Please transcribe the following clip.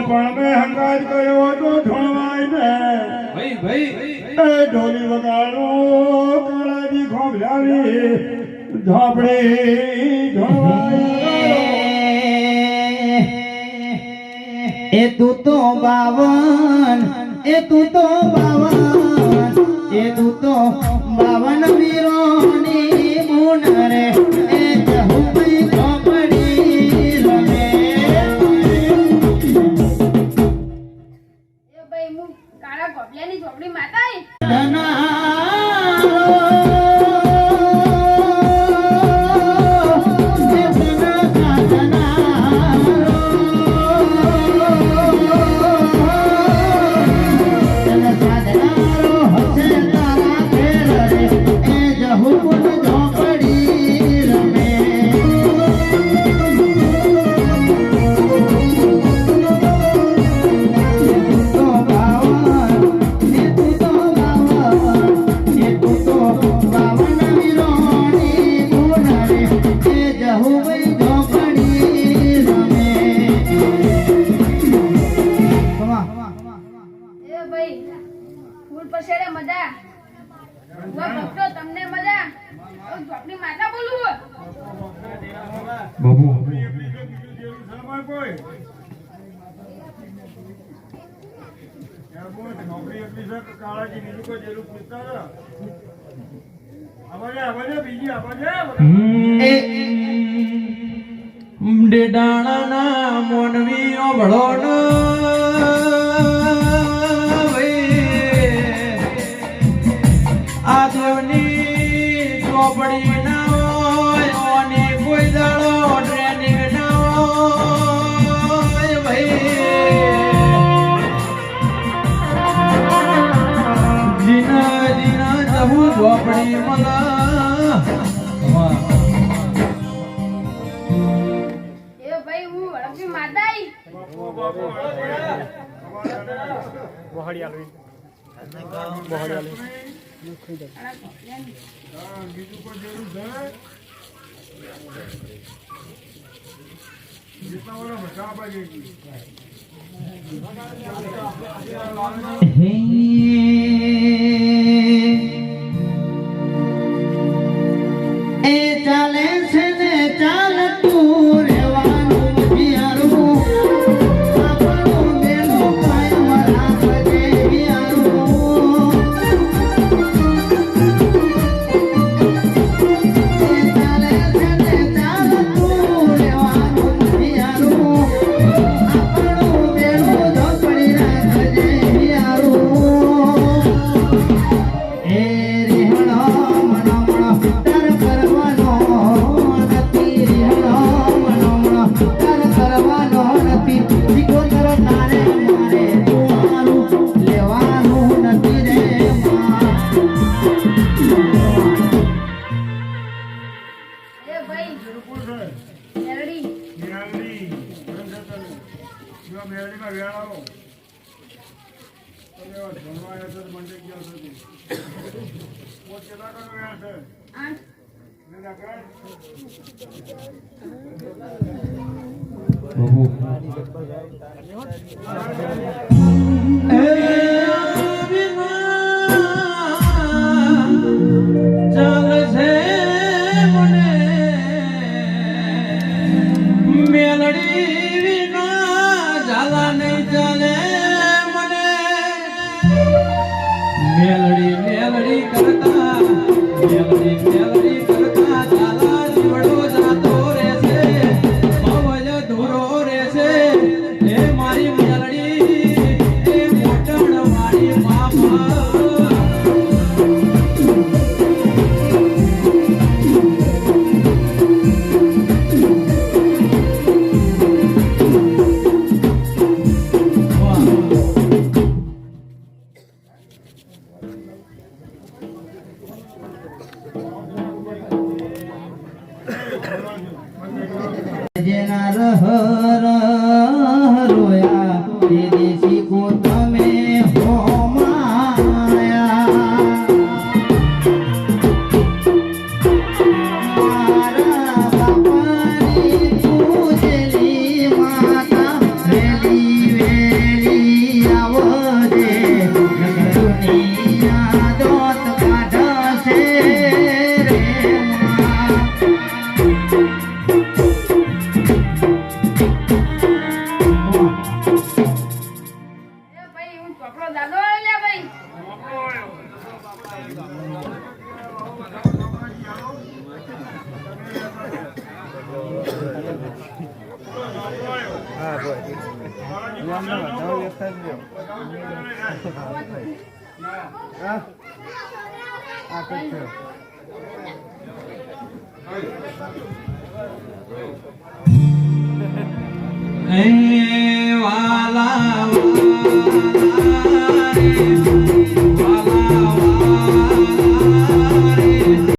પણ મેં હંગાજ કર્યો તો ઢોળવાય ને ભાઈ એ ઢોલી વગાડો કાળાજી ખોભલાવી ઝોપડી ઢોળવાય એ તું તો બાવન એ તું તો બાવન એ તું તો બાવન વીરોની મુન રે એ જહુભાઈ ઝોપડી રમે એ ભાઈ હું કાળા ગોબલિયાની ઝોપડી માતાઈ કાળાજી બીજું કોઈ જરૂર પૂછતા બીજી ડેડાણા મોનવી ઓભળો આ દેવની ચોપડી ના હોય ઓની કોઈ દાડો ટ્રેનિંગ ના હોય ભાઈ જીના જીના જવું ચોપડી મલા બીજું કોઈ જરૂર છે જેટલા વાળા બધા બાજુ એ ચાલે છે ને ચાલતું રહેવાનું બિયારું આપણું બેનું કાયમ રાખજે બિયારું એ ચાલે છે ને ચાલતું રહેવાનું બિયારું આપણું બેનું ઝોપડી રાખજે બિયારું એ રેહણો મનોમણો તાર કરવાનો નથી રેહણો મનોમણો તાર કરવાનો નથી સિકોતર તારે મારે તું લેવાનું નથી રે એ ભાઈ બિલકુલ છે મેરડી મેરડી મેરડીમાં વેળાવો જમવા છે મંડે ગયા સુધી પોત કેટલા કનો વેળ છે 你。એ વાલા